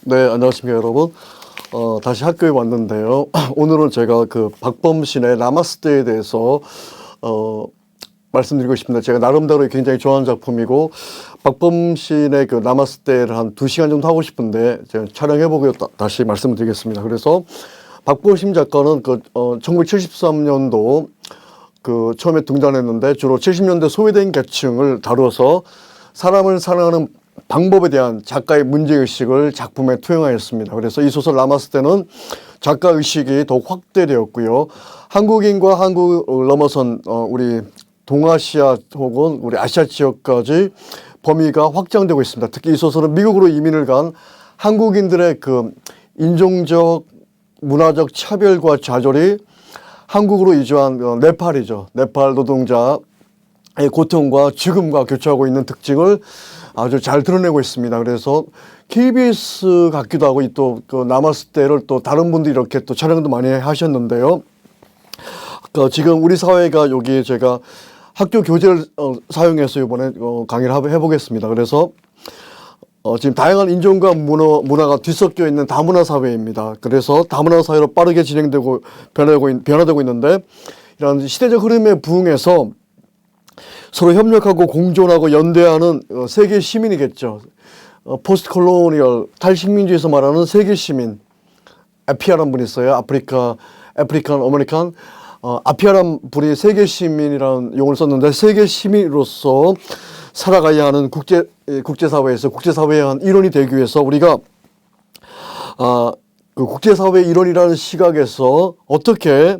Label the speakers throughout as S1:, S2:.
S1: 네, 안녕하십니까 여러분. 다시 학교에 왔는데요. 오늘은 제가 그 박범신의 라마스대에 대해서 말씀드리고 싶습니다. 제가 나름대로 굉장히 좋아하는 작품이고, 박범신의 그 라마스대를 한 2시간 정도 하고 싶은데 제가 촬영해보고 다시 말씀을 드리겠습니다. 그래서 박범신 작가는 그 1973년도 그 처음에 등장했는데 주로 70년대 소외된 계층을 다루어서 사람을 사랑하는 방법에 대한 작가의 문제의식을 작품에 투영하였습니다. 그래서 이 소설 라마스대는 작가의식이 더욱 확대되었고요. 한국인과 한국을 넘어선 우리 동아시아 혹은 우리 아시아 지역까지 범위가 확장되고 있습니다. 특히 이 소설은 미국으로 이민을 간 한국인들의 그 인종적, 문화적 차별과 좌절이 한국으로 이주한 네팔이죠. 네팔 노동자의 고통과 죽음과 교차하고 있는 특징을 아주 잘 드러내고 있습니다. 그래서 KBS 같기도 하고 또 그 라마스대를 또 다른 분들이 이렇게 또 촬영도 많이 하셨는데요. 지금 우리 사회가 여기 제가 학교 교재를 사용해서 이번에 강의를 해보겠습니다. 그래서 지금 다양한 인종과 문화가 뒤섞여 있는 다문화 사회입니다. 그래서 다문화 사회로 빠르게 진행되고 변화되고 있는데, 이런 시대적 흐름에 부응해서 서로 협력하고 공존하고 연대하는 세계 시민이겠죠. 포스트 콜로니얼 탈식민주에서 말하는 세계 시민, 아피아란 분이 있어요. 아프리칸 아메리칸. 아피아란 분이 세계 시민이라는 용어를 썼는데, 세계 시민으로서 살아가야 하는 국제사회에서 국제사회의 한 일원이 되기 위해서 우리가 그 국제사회의 일원이라는 시각에서 어떻게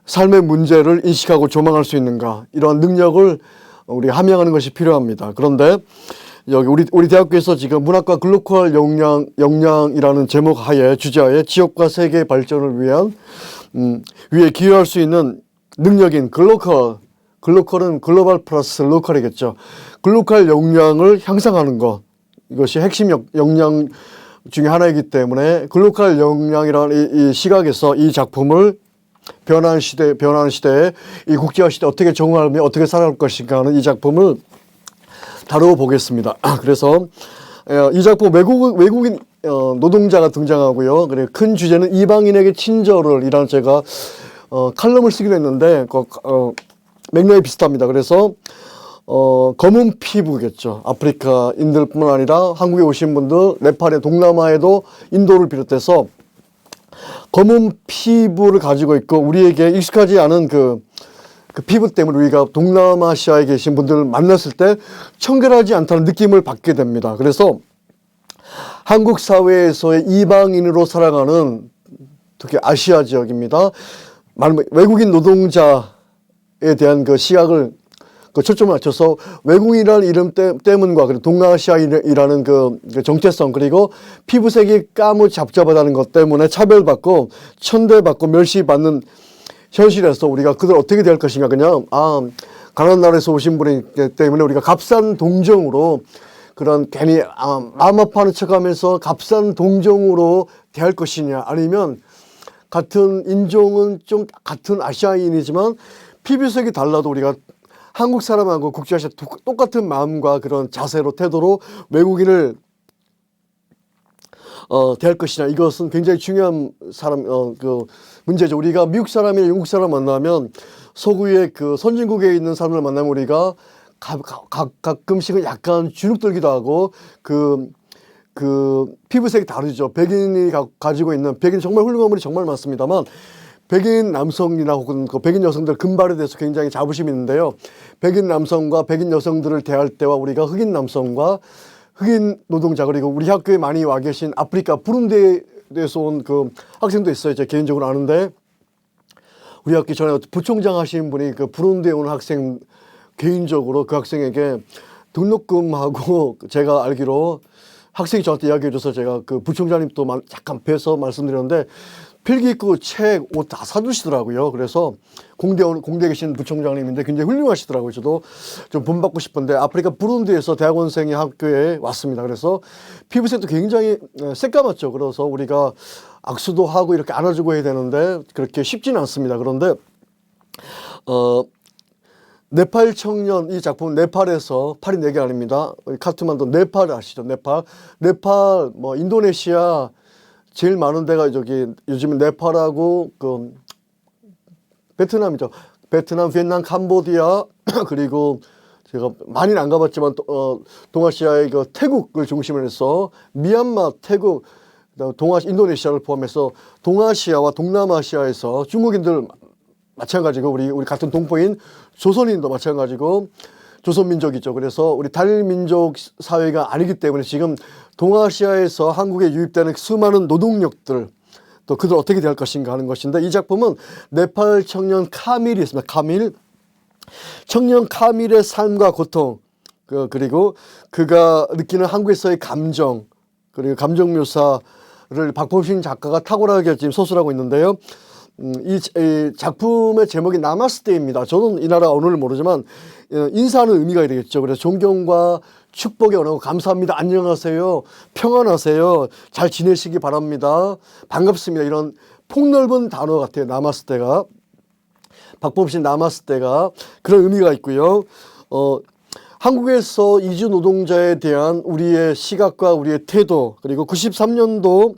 S1: 삶의 문제를 인식하고 조망할 수 있는가, 이러한 능력을 우리 함양하는 것이 필요합니다. 그런데 여기 우리 대학교에서 지금 문학과 글로컬 역량이라는 제목 하에 주제하에 지역과 세계의 발전을 위해 기여할 수 있는 능력인 글로컬은 글로벌 플러스 로컬이겠죠. 글로컬 역량을 향상하는 것, 이것이 핵심 역량 중에 하나이기 때문에 글로컬 역량이라는 이 시각에서 이 작품을 변화하는 시대에 이 국제화 시대에 어떻게 적응하며 어떻게 살아갈 것인가 하는 이 작품을 다루어 보겠습니다. 그래서 이 작품 외국인 노동자가 등장하고요. 그리고 큰 주제는 이방인에게 친절을 이라는 제가 칼럼을 쓰기로 했는데 맥락이 비슷합니다. 그래서 검은 피부겠죠. 아프리카인들뿐만 아니라 한국에 오신 분들, 네팔의 동남아에도 인도를 비롯해서 검은 피부를 가지고 있고, 우리에게 익숙하지 않은 그 피부 때문에 우리가 동남아시아에 계신 분들을 만났을 때 청결하지 않다는 느낌을 받게 됩니다. 그래서 한국 사회에서의 이방인으로 살아가는 특히 아시아 지역입니다. 외국인 노동자에 대한 그 시각을 초점을 맞춰서 외국인이라는 이름 때문과 그리고 동아시아인이라는 그 정체성, 그리고 피부색이 까무잡잡하다는 것 때문에 차별받고 천대받고 멸시받는 현실에서 우리가 그들 어떻게 대할 것인가. 그냥 가난한 나라에서 오신 분이기 때문에 우리가 값싼 동정으로 그런 괜히 마음 아파하는 척하면서 값싼 동정으로 대할 것이냐, 아니면 같은 인종은 좀 같은 아시아인이지만 피부색이 달라도 우리가 한국 사람하고 국제아시아 똑같은 마음과 그런 자세로 태도로 외국인을 대할 것이냐, 이것은 굉장히 중요한 그 문제죠. 우리가 미국 사람이나 영국 사람 만나면 서구의 그 선진국에 있는 사람을 만나면 우리가 가끔씩은 약간 주눅들기도 하고 그 피부색이 다르죠. 백인이 가지고 있는, 백인 정말 훌륭한 분이 정말 많습니다만 백인 남성이나 혹은 그 백인 여성들 금발에 대해서 굉장히 자부심이 있는데요. 백인 남성과 백인 여성들을 대할 때와 우리가 흑인 남성과 흑인 노동자, 그리고 우리 학교에 많이 와 계신 아프리카 부룬디에서 온 그 학생도 있어요. 제가 개인적으로 아는데, 우리 학교 전에 부총장 하신 분이 그 부룬디에 온 학생, 개인적으로 그 학생에게 등록금하고 제가 알기로 학생이 저한테 이야기해줘서 제가 그 부총장님 또 잠깐 뵈서 말씀드렸는데, 필기구, 책, 옷 다 사주시더라고요. 그래서 공대에 계신 부총장님인데 굉장히 훌륭하시더라고요. 저도 좀 본받고 싶은데, 아프리카 부룬디에서 대학원생이 학교에 왔습니다. 그래서 피부색도 굉장히 새까맣죠. 그래서 우리가 악수도 하고 이렇게 안아주고 해야 되는데 그렇게 쉽지는 않습니다. 그런데 네팔 청년, 이 작품은 네팔에서, 팔이 4개 아닙니다. 카트만두 네팔 아시죠? 네팔, 뭐 인도네시아 제일 많은 데가 저기 요즘은 네팔하고 그 베트남이죠. 베트남, 비엔남, 캄보디아 그리고 제가 많이는 안 가봤지만 동아시아의 그 태국을 중심으로 해서 미얀마, 태국, 인도네시아를 포함해서 동아시아와 동남아시아에서 중국인들 마찬가지고 우리 같은 동포인 조선인도 마찬가지고 조선민족이죠. 그래서 우리 단일민족 사회가 아니기 때문에 지금 동아시아에서 한국에 유입되는 수많은 노동력들 또 그들 어떻게 될 것인가 하는 것인데 이 작품은 네팔 청년 카밀이 있습니다. 카밀. 청년 카밀의 삶과 고통 그리고 그가 느끼는 한국에서의 감정 그리고 감정 묘사를 박범신 작가가 탁월하게 지금 서술하고 있는데요. 이 작품의 제목이 나마스테입니다. 저는 이 나라 언어를 모르지만 인사하는 의미가 되겠죠. 그래서 존경과 축복의 언어고 감사합니다. 안녕하세요. 평안하세요. 잘 지내시기 바랍니다. 반갑습니다. 이런 폭넓은 단어 같아요. 나마스테가. 박범신 나마스테가 그런 의미가 있고요. 한국에서 이주 노동자에 대한 우리의 시각과 우리의 태도 그리고 93년도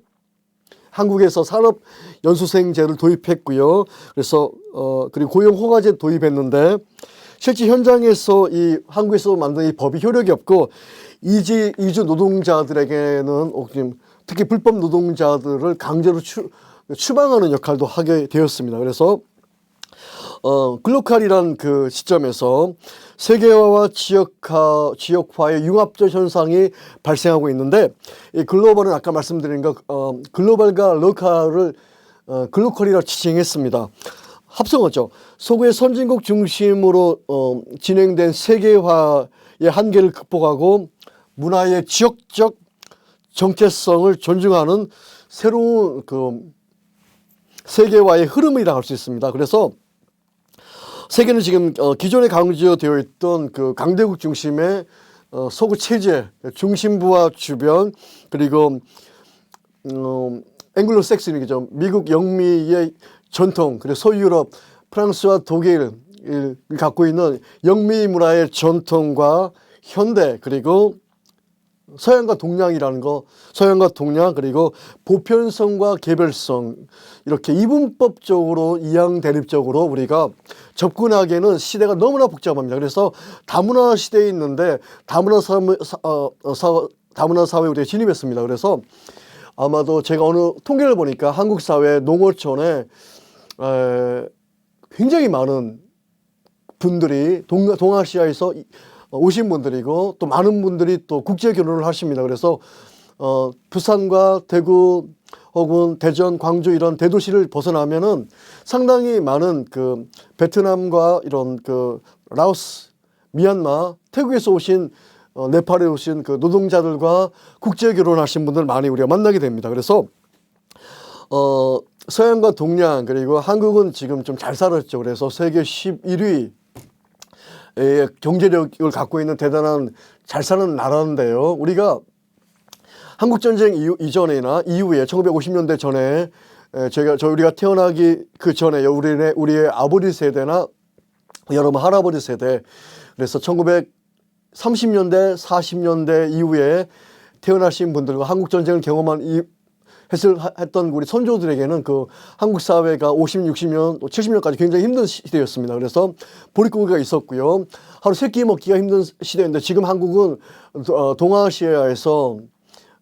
S1: 한국에서 산업연수생제를 도입했고요. 그래서 그리고 고용허가제 도입했는데 실제 현장에서 이 한국에서 만든 이 법이 효력이 없고 이주 노동자들에게는 특히 불법 노동자들을 강제로 추방하는 역할도 하게 되었습니다. 그래서 글로컬이란 그 시점에서 세계화와 지역화의 융합적 현상이 발생하고 있는데 이 글로벌은 아까 말씀드린 것 글로벌과 로컬을 글로컬이라고 지칭했습니다. 합성어죠. 서구의 선진국 중심으로 진행된 세계화의 한계를 극복하고 문화의 지역적 정체성을 존중하는 새로운 그 세계화의 흐름이라고 할 수 있습니다. 그래서 세계는 지금 기존에 강조되어 있던 그 강대국 중심의 서구 체제, 중심부와 주변 그리고 앵글로색슨이죠. 미국 영미의 전통 그리고 서유럽, 프랑스와 독일을 갖고 있는 영미 문화의 전통과 현대 그리고 서양과 동양이라는 거, 서양과 동양 그리고 보편성과 개별성 이렇게 이분법적으로 이양대립적으로 우리가 접근하기에는 시대가 너무나 복잡합니다. 그래서 다문화 시대에 있는데 다문화 사회에 우리가 진입했습니다. 그래서 아마도 제가 어느 통계를 보니까 한국 사회 농어촌에 굉장히 많은 분들이 동아시아에서 오신 분들이고 또 많은 분들이 또 국제 결혼을 하십니다. 그래서 부산과 대구 혹은 대전, 광주 이런 대도시를 벗어나면은 상당히 많은 그 베트남과 이런 그 라오스, 미얀마, 태국에서 오신 네팔에 오신 그 노동자들과 국제 결혼하신 분들 많이 우리가 만나게 됩니다. 그래서 서양과 동양 그리고 한국은 지금 좀 잘 살았죠. 그래서 세계 11위 경제력을 갖고 있는 대단한 잘 사는 나라인데요. 우리가 한국전쟁 이전이나 이후에 1950년대 전에 우리가 태어나기 그 전에 우리의 아버지 세대나 여러분 할아버지 세대 그래서 1930년대 40년대 이후에 태어나신 분들과 한국전쟁을 경험한 했던 우리 선조들에게는 그 한국 사회가 50, 60년, 70년까지 굉장히 힘든 시대였습니다. 그래서 보릿고기가 있었고요. 하루 세 끼 먹기가 힘든 시대인데 지금 한국은 동아시아에서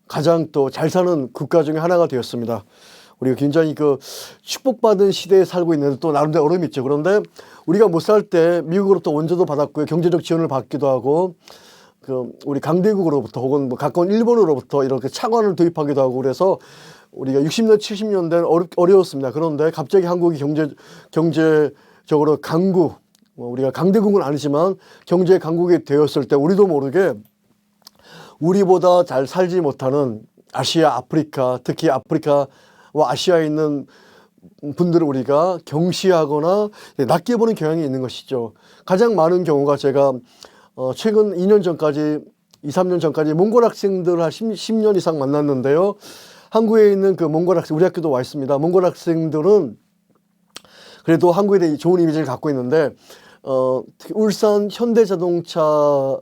S1: 가장 또 잘 사는 국가 중에 하나가 되었습니다. 우리가 굉장히 그 축복받은 시대에 살고 있는데 또 나름대로 어려움이 있죠. 그런데 우리가 못 살 때 미국으로부터 원조도 받았고요. 경제적 지원을 받기도 하고 우리 강대국으로부터 혹은 뭐 가까운 일본으로부터 이렇게 차관을 도입하기도 하고 그래서 우리가 60년, 70년대는 어려웠습니다. 그런데 갑자기 한국이 경제적으로 강국, 우리가 강대국은 아니지만 경제 강국이 되었을 때 우리도 모르게 우리보다 잘 살지 못하는 아시아, 아프리카, 특히 아프리카와 아시아에 있는 분들을 우리가 경시하거나 낮게 보는 경향이 있는 것이죠. 가장 많은 경우가 제가 최근 2년 전까지 2, 3년 전까지 몽골 학생들 한 10년 이상 만났는데요. 한국에 있는 그 몽골 학생, 우리 학교도 와 있습니다. 몽골 학생들은 그래도 한국에 대해 좋은 이미지를 갖고 있는데 특히 울산 현대자동차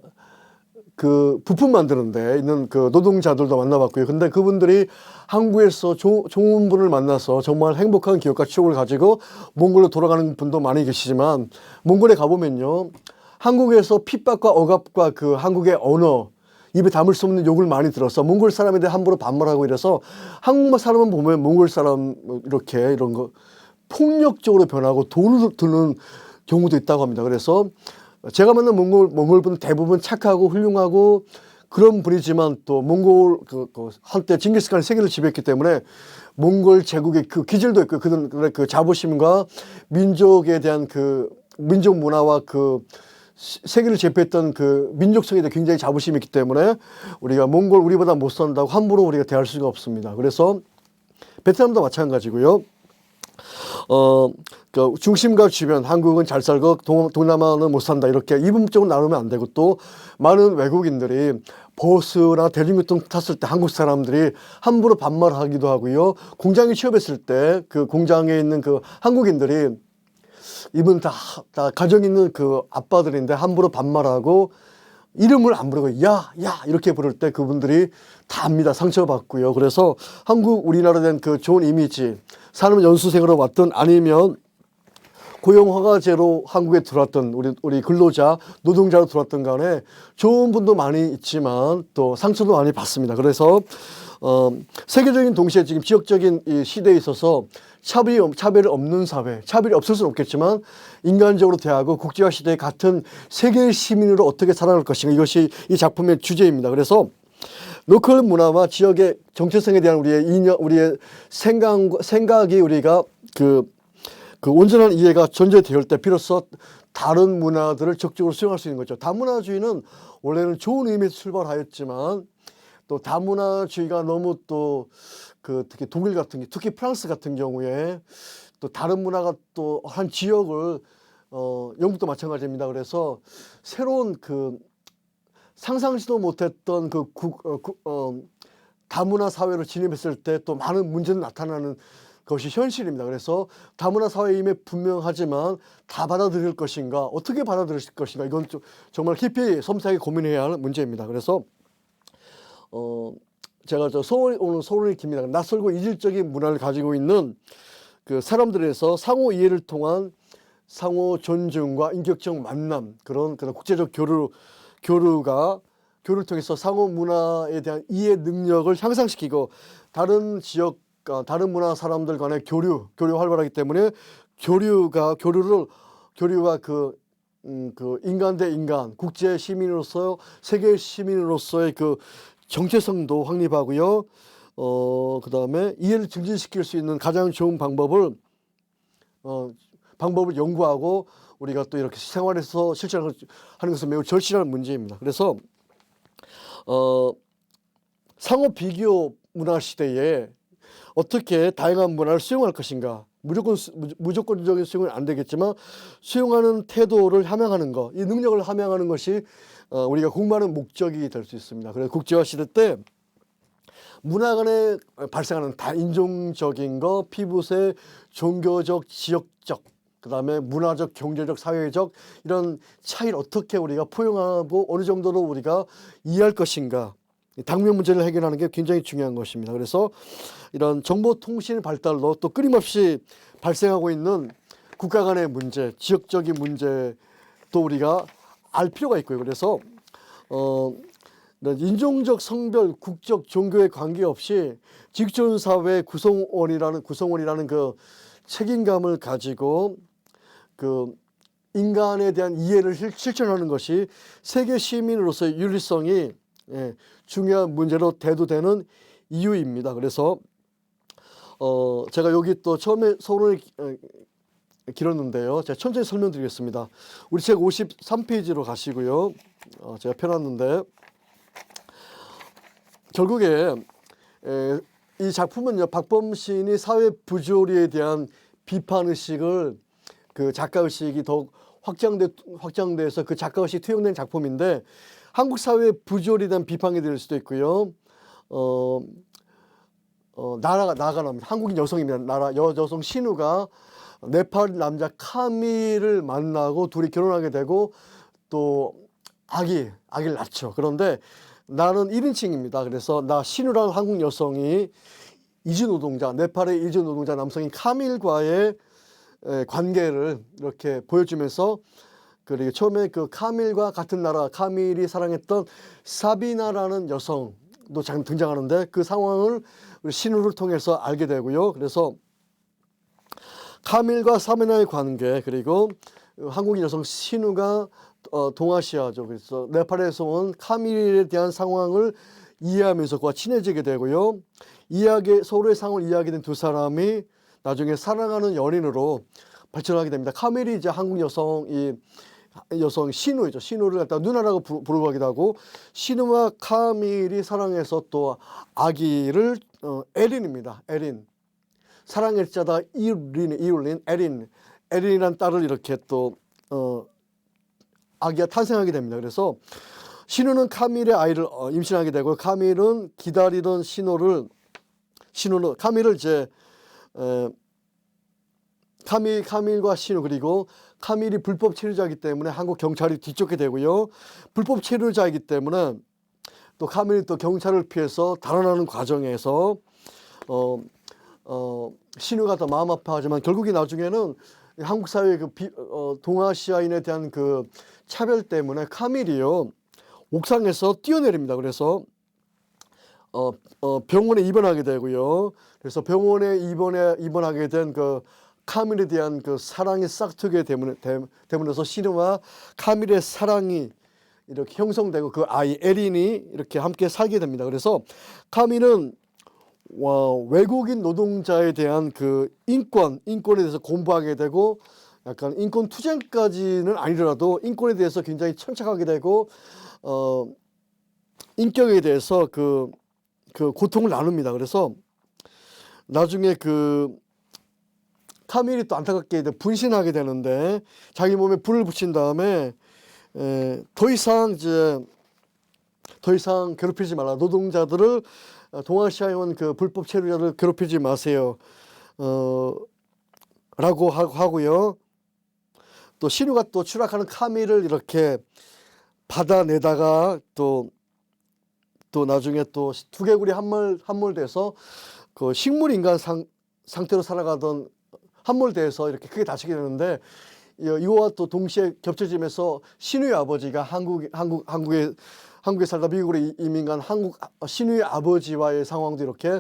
S1: 그 부품 만드는 데 있는 그 노동자들도 만나봤고요. 근데 그분들이 한국에서 좋은 분을 만나서 정말 행복한 기억과 추억을 가지고 몽골로 돌아가는 분도 많이 계시지만, 몽골에 가보면요, 한국에서 핍박과 억압과 그 한국의 언어, 입에 담을 수 없는 욕을 많이 들어서 몽골 사람에 대해 함부로 반말하고 이래서 한국 사람은 보면 몽골 사람 이렇게 이런 거 폭력적으로 변하고 돈을 드는 경우도 있다고 합니다. 그래서 제가 만난 몽골 분 대부분 착하고 훌륭하고 그런 분이지만, 또 몽골 한때 징기스칸이 세계를 지배했기 때문에 몽골 제국의 그 기질도 있고 그들의 그 자부심과 민족에 대한 그 민족 문화와 그 세계를 제패했던 그 민족성에 대해 굉장히 자부심이 있기 때문에 우리가 몽골 우리보다 못 산다고 함부로 우리가 대할 수가 없습니다. 그래서 베트남도 마찬가지고요. 그 중심과 주변, 한국은 잘 살고 동남아는 못 산다, 이렇게 이분법적으로 나누면 안 되고, 또 많은 외국인들이 버스나 대중교통 탔을 때 한국 사람들이 함부로 반말하기도 하고요. 공장에 취업했을 때 그 공장에 있는 그 한국인들이 이분 다 가정 있는 그 아빠들인데 함부로 반말하고 이름을 안 부르고 야 이렇게 부를 때 그분들이 다 압니다. 상처받고요. 그래서 한국 우리나라에 대한 그 좋은 이미지, 산업 연수생으로 왔든 아니면 고용 허가제로 한국에 들어왔던 우리 근로자, 노동자로 들어왔던 간에 좋은 분도 많이 있지만 또 상처도 많이 받습니다. 그래서 세계적인 동시에 지금 지역적인 이 시대에 있어서 차별이 없는 사회, 차별이 없을 수는 없겠지만 인간적으로 대하고 국제화 시대에 같은 세계의 시민으로 어떻게 살아갈 것인가, 이것이 이 작품의 주제입니다. 그래서 로컬 문화와 지역의 정체성에 대한 우리의 생각이 우리가 그 온전한 이해가 전제되어 때 비로소 다른 문화들을 적극적으로 수용할 수 있는 거죠. 다문화주의는 원래는 좋은 의미에서 출발하였지만 또 다문화주의가 너무 또 특히 독일 같은 게, 특히 프랑스 같은 경우에 또 다른 문화가 또 한 지역을 영국도 마찬가지입니다. 그래서 새로운 상상지도 못했던 다문화 사회로 진입했을 때 또 많은 문제는 나타나는 것이 현실입니다. 그래서 다문화 사회임에 분명하지만 다 받아들일 것인가, 어떻게 받아들일 것인가, 이건 정말 깊이 섬세하게 고민해야 할 문제입니다. 그래서 제가 오늘 소론이 깁니다. 낯설고 이질적인 문화를 가지고 있는 그 사람들에서 상호 이해를 통한 상호 존중과 인격적 만남, 그런 국제적 교류를 통해서 상호 문화에 대한 이해 능력을 향상시키고, 다른 지역, 다른 문화 사람들 간의 교류가 활발하기 때문에 교류와 인간 대 인간, 국제 시민으로서 세계 시민으로서의 그 정체성도 확립하고요. 그 다음에 이해를 증진시킬 수 있는 가장 좋은 방법을 연구하고 우리가 또 이렇게 생활에서 실천하는 것은 매우 절실한 문제입니다. 그래서 상호 비교 문화 시대에 어떻게 다양한 문화를 수용할 것인가, 무조건적인 수용은 안 되겠지만 수용하는 태도를 함양하는 것, 이 능력을 함양하는 것이 우리가 공부하는 목적이 될 수 있습니다. 그래서 국제화 시대 때 문화 간에 발생하는 다인종적인 거, 피부색, 종교적, 지역적, 그 다음에 문화적, 경제적, 사회적 이런 차이를 어떻게 우리가 포용하고 어느 정도로 우리가 이해할 것인가, 당면 문제를 해결하는 게 굉장히 중요한 것입니다. 그래서 이런 정보통신 발달로 또 끊임없이 발생하고 있는 국가 간의 문제, 지역적인 문제도 우리가 알 필요가 있고요. 그래서 인종적, 성별, 국적, 종교에 관계없이 지구촌 사회 구성원이라는 그 책임감을 가지고 그 인간에 대한 이해를 실천하는 것이 세계 시민으로서의 윤리성이 중요한 문제로 대두되는 이유입니다. 그래서 제가 여기 또 처음에 서론을 길었는데요. 제가 천천히 설명드리겠습니다. 우리 책 53페이지로 가시고요. 제가 펴놨는데 결국에 이 작품은요, 박범 시인이 사회 부조리에 대한 비판의식을 그 작가의식이 더욱 확장돼서 그 작가의식이 투영된 작품인데, 한국 사회의 부조리에 대한 비판이 될 수도 있고요. 나라가 나옵니다. 한국인 여성입니다. 여성 신우가 네팔 남자 카밀을 만나고 둘이 결혼하게 되고 또 아기를 낳죠. 그런데 나는 1인칭입니다. 그래서 나 신우라는 한국 여성이 이주노동자, 네팔의 이주노동자 남성인 카밀과의 관계를 이렇게 보여주면서, 그리고 처음에 그 카밀과 같은 나라, 카밀이 사랑했던 사비나라는 여성도 잠깐 등장하는데 그 상황을 우리 신우를 통해서 알게 되고요. 그래서 카밀과 사비나의 관계, 그리고 한국인 여성 신우가 동아시아죠. 그래서 네팔에서 온 카밀에 대한 상황을 이해하면서 그와 친해지게 되고요. 서로의 상황을 이해하게 된 두 사람이 나중에 사랑하는 연인으로 발전하게 됩니다. 카밀이 이제 한국 여성 신우이죠. 신우를 갖다 누나라고 부르고 하기도 하고, 신우와 카밀이 사랑해서 또 아기를 에린입니다. 에린. 사랑의 자다 이울린 에린이란 딸을 이렇게 또 아기가 탄생하게 됩니다. 그래서 신우는 카밀의 아이를 임신하게 되고, 카밀은 기다리던 카밀을 이제 카밀과 신우, 그리고 카밀이 불법 체류자이기 때문에 한국 경찰이 뒤쫓게 되고요. 불법 체류자이기 때문에 또 카밀이 또 경찰을 피해서 달아나는 과정에서 신우가 더 마음 아파하지만 결국에 나중에는 한국 사회의 동아시아인에 대한 그 차별 때문에 카밀이요 옥상에서 뛰어내립니다. 그래서 병원에 입원하게 되고요. 그래서 병원에 입원하게 된 그 카밀에 대한 그 사랑이 싹트게 되면서 신우와 카밀의 사랑이 이렇게 형성되고 그 아이 에린이 이렇게 함께 살게 됩니다. 그래서 카밀은 외국인 노동자에 대한 그 인권에 대해서 공부하게 되고, 약간 인권 투쟁까지는 아니더라도 인권에 대해서 굉장히 천착하게 되고, 인격에 대해서 그 고통을 나눕니다. 그래서 나중에 카밀이 또 안타깝게 분신하게 되는데, 자기 몸에 불을 붙인 다음에 더 이상 괴롭히지 말라. 노동자들을, 동아시아에 온 그 불법 체류자들 괴롭히지 마세요. 라고 하고요. 또 신우가 또 추락하는 카밀을 이렇게 받아내다가 또 나중에 또 두개골이 함몰돼서 그 식물인간 상태로 살아가던 함몰돼서 이렇게 크게 다치게 되는데, 이거와 또 동시에 겹쳐지면서 신우의 아버지가 한국에 살다 미국으로 이민 간 신우의 아버지와의 상황도 이렇게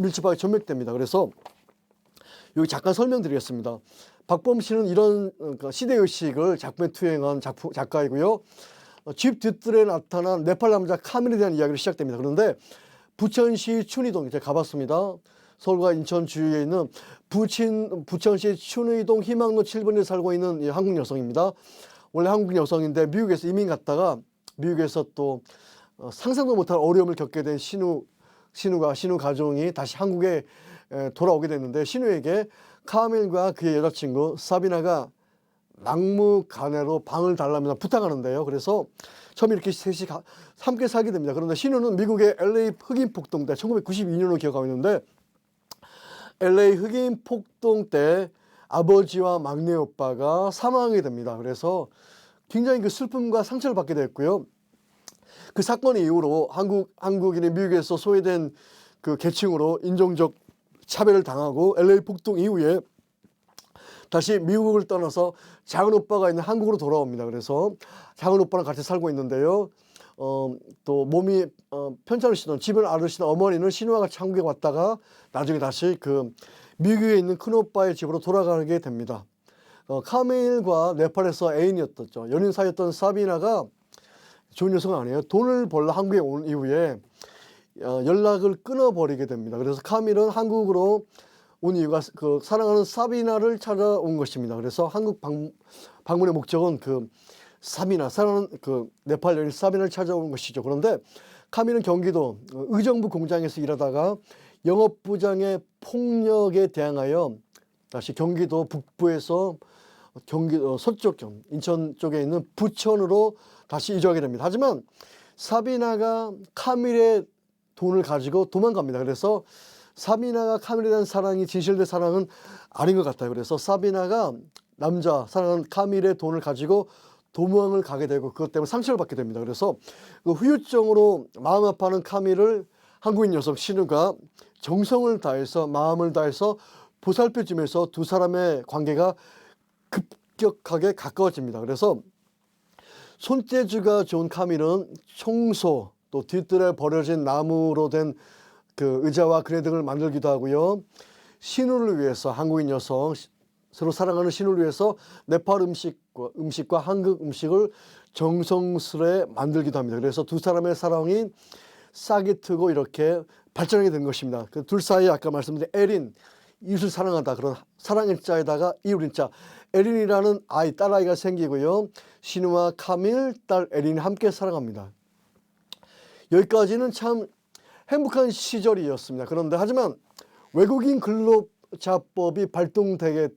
S1: 밀접하게 전맥됩니다. 그래서 여기 잠깐 설명드리겠습니다. 박범 씨는 이런 시대의식을 작품에 투영한 작가이고요. 집 뒤뜰에 나타난 네팔 남자 카밀에 대한 이야기로 시작됩니다. 그런데 부천시 춘의동, 제가 가봤습니다. 서울과 인천 주위에 있는 부천시 춘의동 희망로 7번에 살고 있는 한국 여성입니다. 원래 한국 여성인데 미국에서 이민 갔다가 미국에서 또 상상도 못할 어려움을 겪게 된 신우 가족이 다시 한국에 돌아오게 됐는데, 신우에게 카밀과 그의 여자친구 사비나가 막무가내로 방을 달라면서 부탁하는데요. 그래서 처음에 이렇게 셋이 함께 살게 됩니다. 그런데 신우는 미국의 LA 흑인 폭동 때 1992년으로 기억하고 있는데, LA 흑인 폭동 때 아버지와 막내 오빠가 사망하게 됩니다. 그래서 굉장히 그 슬픔과 상처를 받게 됐고요. 그 사건 이후로 한국인이 미국에서 소외된 그 계층으로 인종적 차별을 당하고, LA 폭동 이후에 다시 미국을 떠나서 작은 오빠가 있는 한국으로 돌아옵니다. 그래서 작은 오빠랑 같이 살고 있는데요. 또 몸이 편찮으시던, 집을 앓으시던 어머니는 신우와 같이 한국에 왔다가 나중에 다시 그 미국에 있는 큰 오빠의 집으로 돌아가게 됩니다. 카밀과 네팔에서 애인이었죠. 연인 사이였던 사비나가 좋은 여성은 아니에요. 돈을 벌러 한국에 온 이후에 연락을 끊어버리게 됩니다. 그래서 카밀은 한국으로 온 이유가 그 사랑하는 사비나를 찾아온 것입니다. 그래서 한국 방문의 목적은 그 사랑하는 그 네팔 여인 사비나를 찾아오는 것이죠. 그런데 카밀은 경기도 의정부 공장에서 일하다가 영업부장의 폭력에 대항하여 다시 경기도 북부에서 경기도 서쪽 인천 쪽에 있는 부천으로 다시 이주하게 됩니다. 하지만 사비나가 카밀의 돈을 가지고 도망갑니다. 그래서 사비나가 카밀에 대한 사랑이 진실된 사랑은 아닌 것 같아요. 그래서 사비나가 남자 사랑하는 카밀의 돈을 가지고 도망을 가게 되고 그것 때문에 상처를 받게 됩니다. 그래서 그 후유증으로 마음 아파하는 카밀을 한국인 여성 신우가 정성을 다해서 마음을 다해서 보살펴주면서 두 사람의 관계가 급격하게 가까워집니다. 그래서 손재주가 좋은 카밀은 청소, 또 뒤뜰에 버려진 나무로 된 그 의자와 그네 등을 만들기도 하고요. 신우를 위해서 한국인 여성, 서로 사랑하는 신우를 위해서 네팔 음식과 한국 음식을 정성스레 만들기도 합니다. 그래서 두 사람의 사랑이 싹이 트고 이렇게 발전하게 된 것입니다. 그 둘 사이에 아까 말씀드린 에린, 이웃을 사랑하다, 그런 사랑의 자에다가 이웃인 자, 에린이라는 아이, 딸아이가 생기고요. 신우와 카밀, 딸 에린이 함께 사랑합니다. 여기까지는 참 행복한 시절이었습니다. 그런데 하지만 외국인 근로자법이 발동됨에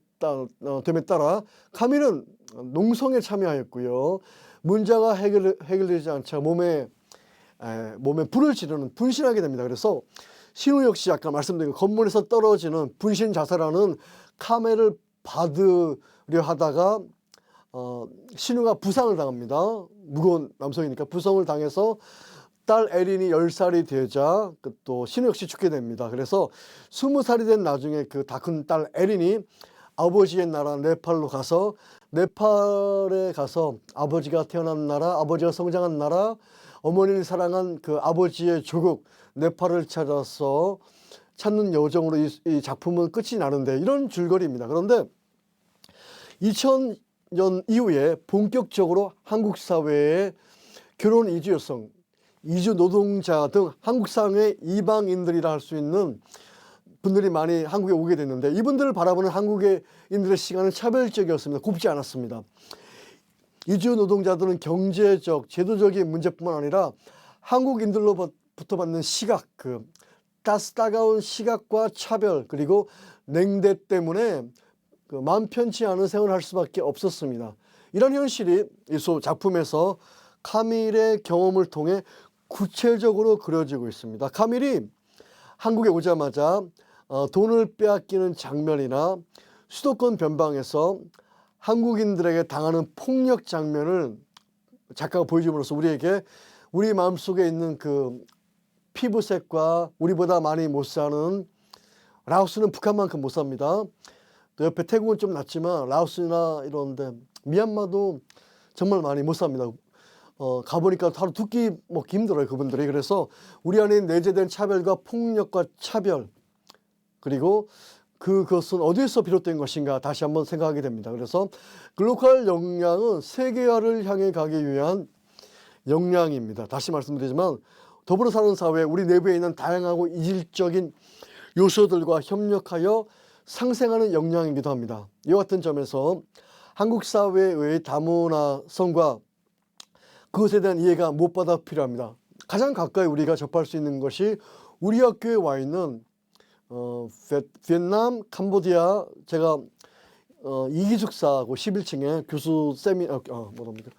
S1: 따라 카밀은 농성에 참여하였고요. 문제가 해결되지 않자 몸에 불을 지르는 분신하게 됩니다. 그래서 신우 역시 아까 말씀드린 건물에서 떨어지는 분신 자살하는 카밀을 받으려 하다가 신우가 부상을 당합니다. 무거운 남성이니까 부상을 당해서 딸 에린이 10살이 되자 또 신우 역시 죽게 됩니다. 그래서 20살이 된 나중에 그 다 큰 딸 에린이 아버지의 나라 네팔로 가서 네팔에 가서 아버지가 태어난 나라, 아버지가 성장한 나라, 어머니를 사랑한 그 아버지의 조국 네팔을 찾아서 찾는 여정으로 이 작품은 끝이 나는데 이런 줄거리입니다. 그런데 2000년 이후에 본격적으로 한국 사회에 결혼 이주 여성, 이주 노동자 등 한국상의 이방인들이라 할 수 있는 분들이 많이 한국에 오게 됐는데 이분들을 바라보는 한국인들의 시각은 차별적이었습니다. 곱지 않았습니다. 이주 노동자들은 경제적, 제도적인 문제뿐만 아니라 한국인들로부터 받는 시각, 그 따가운 시각과 차별 그리고 냉대 때문에 그 마음 편치 않은 생활을 할 수밖에 없었습니다. 이런 현실이 이 작품에서 카밀의 경험을 통해 구체적으로 그려지고 있습니다. 카밀이 한국에 오자마자 돈을 빼앗기는 장면이나 수도권 변방에서 한국인들에게 당하는 폭력 장면을 작가가 보여줌으로써 우리에게 우리 마음속에 있는 그 피부색과 우리보다 많이 못 사는 라오스는 북한만큼 못 삽니다. 또 옆에 태국은 좀 낫지만 라오스나 이런데 미얀마도 정말 많이 못 삽니다. 가보니까 하루 두 끼 먹기 힘들어요, 그분들이. 그래서 우리 안에 내재된 차별과 폭력과 차별, 그리고 그것은 어디에서 비롯된 것인가 다시 한번 생각하게 됩니다. 그래서 글로컬 역량은 세계화를 향해 가기 위한 역량입니다. 다시 말씀드리지만 더불어 사는 사회에 우리 내부에 있는 다양하고 이질적인 요소들과 협력하여 상생하는 역량이기도 합니다. 이와 같은 점에서 한국 사회의 다문화성과 그것에 대한 이해가 무엇보다 필요합니다. 가장 가까이 우리가 접할 수 있는 것이 우리 학교에 와 있는 베트남, 캄보디아, 제가 이기숙사하고 11층에 교수 뭐랍니까?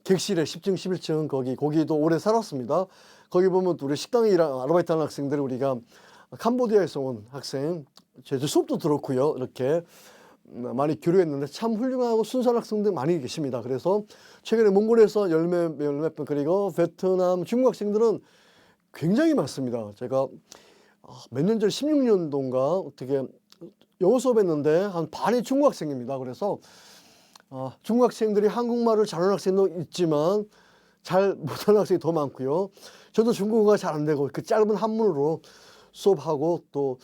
S1: 객실에 10층, 11층 거기도 오래 살았습니다. 거기 보면 우리 식당에 아르바이트하는 학생들 우리가 캄보디아에서 온 학생, 제주 수업도 들었고요. 이렇게 많이 교류했는데 참 훌륭하고 순수한 학생들 많이 계십니다. 그래서 최근에 몽골에서 열몇 분 그리고 베트남, 중국 학생들은 굉장히 많습니다. 제가 몇 년 전 16년도인가 어떻게 영어 수업했는데 한 반이 중국 학생입니다. 그래서 중국 학생들이 한국말을 잘하는 학생도 있지만 잘 못하는 학생이 더 많고요. 저도 중국어가 잘 안 되고 그 짧은 한문으로 수업하고 또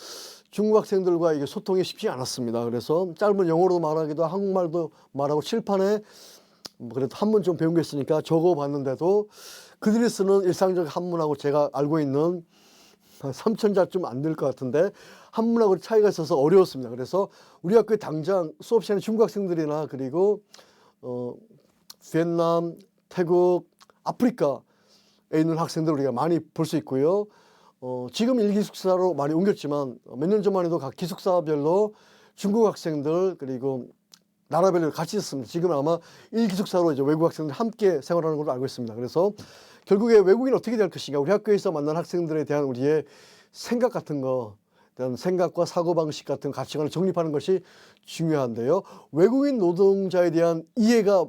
S1: 중국 학생들과 이게 소통이 쉽지 않았습니다. 그래서 짧은 영어로도 말하기도 한국말도 말하고 칠판에 그래도 한문 좀 배운 게 있으니까 적어봤는데도 그들이 쓰는 일상적 한문하고 제가 알고 있는 한 3천자 좀 안 될 것 같은데 한문하고 차이가 있어서 어려웠습니다. 그래서 우리 학교에 당장 수업 시간에 중국 학생들이나 그리고 베트남, 태국, 아프리카에 있는 학생들 우리가 많이 볼 수 있고요. 지금 일기숙사로 많이 옮겼지만 몇 년 전만 해도 각 기숙사별로 중국 학생들 그리고 나라별로 같이 있습니다. 지금 아마 일기숙사로 이제 외국 학생들 함께 생활하는 걸로 알고 있습니다. 그래서 결국에 외국인 어떻게 될 것인가, 우리 학교에서 만난 학생들에 대한 우리의 생각 같은 거, 대한 생각과 사고방식 같은 가치관을 정립하는 것이 중요한데요. 외국인 노동자에 대한 이해가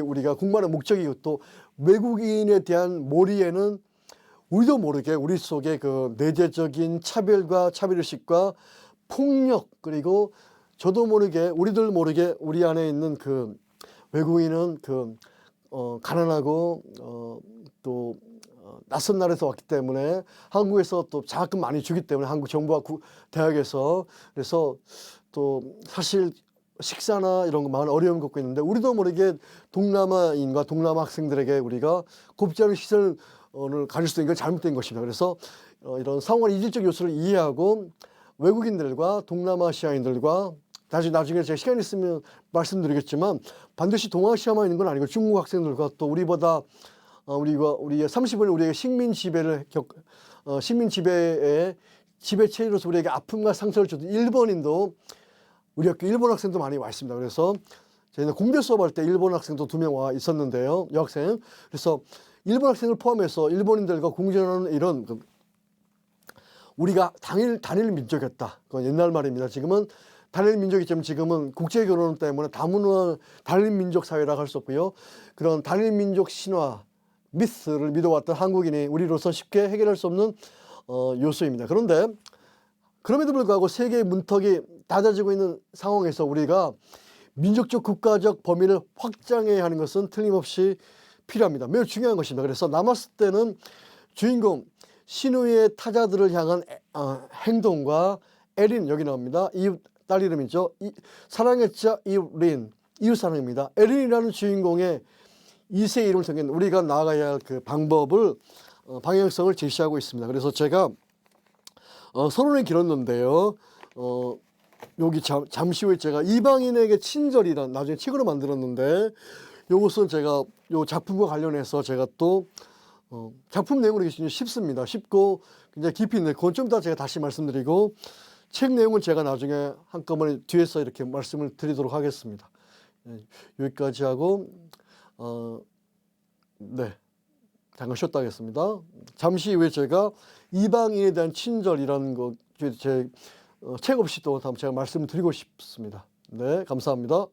S1: 우리가 공부하는 목적이고 또 외국인에 대한 몰이에는 우리도 모르게 우리 속에 그 내재적인 차별과 차별의식과 폭력 그리고 저도 모르게 우리들 모르게 우리 안에 있는 그 외국인은 가난하고 또 낯선 나라에서 왔기 때문에 한국에서 또 장학금 많이 주기 때문에 한국 정부와 대학에서 그래서 또 사실 식사나 이런 거 많은 어려움을 겪고 있는데 우리도 모르게 동남아인과 동남아 학생들에게 우리가 곱지 않은 시선을 가질 수 있는 건 잘못된 것입니다. 그래서 이런 상호간 이질적 요소를 이해하고 외국인들과 동남아시아인들과 나중에 제가 시간 있으면 말씀드리겠지만 반드시 동아시아만 있는 건 아니고 중국 학생들과 또 우리보다 우리가 30년 우리에게 식민 지배의 지배 체제로서 우리에게 아픔과 상처를 줬던 일본인도 우리 학교 일본 학생도 많이 와 있습니다. 그래서 저희는 공대 수업할 때 일본 학생도 2명 와 있었는데요. 여학생. 그래서 일본 학생을 포함해서 일본인들과 공존하는 이런 우리가 단일 민족이었다. 그건 옛날 말입니다. 지금은 단일 민족이지만 지금은 국제 결혼 때문에 다문화 단일 민족 사회라고 할 수 없고요. 그런 단일 민족 신화 미스를 믿어왔던 한국인이 우리로서 쉽게 해결할 수 없는 요소입니다. 그런데 그럼에도 불구하고 세계의 문턱이 닫아지고 있는 상황에서 우리가 민족적 국가적 범위를 확장해야 하는 것은 틀림없이 필요합니다. 매우 중요한 것입니다. 그래서 남았을 때는 주인공 신우의 타자들을 향한 행동과 에린 여기 나옵니다. 이웃 딸 이름이죠. 사랑의 자 이웃린 이웃 사랑입니다. 에린이라는 주인공의 2세의 이름을 통해 우리가 나아가야 할 그 방법을 방향성을 제시하고 있습니다. 그래서 제가 서론이 길었는데요. 여기 잠시 후에 제가 이방인에게 친절이란 나중에 책으로 만들었는데 이것은 제가 요 작품과 관련해서 제가 또 작품 내용으로 굉장히 쉽습니다. 쉽고 굉장히 깊이 있는데 그건 좀 이따 제가 다시 말씀드리고 책 내용은 제가 나중에 한꺼번에 뒤에서 이렇게 말씀을 드리도록 하겠습니다. 여기까지 하고 네, 잠깐 쉬었다 하겠습니다. 잠시 후에 제가 이방인에 대한 친절이라는 것 제 책 없이 또 다음 제가 말씀을 드리고 싶습니다. 네, 감사합니다.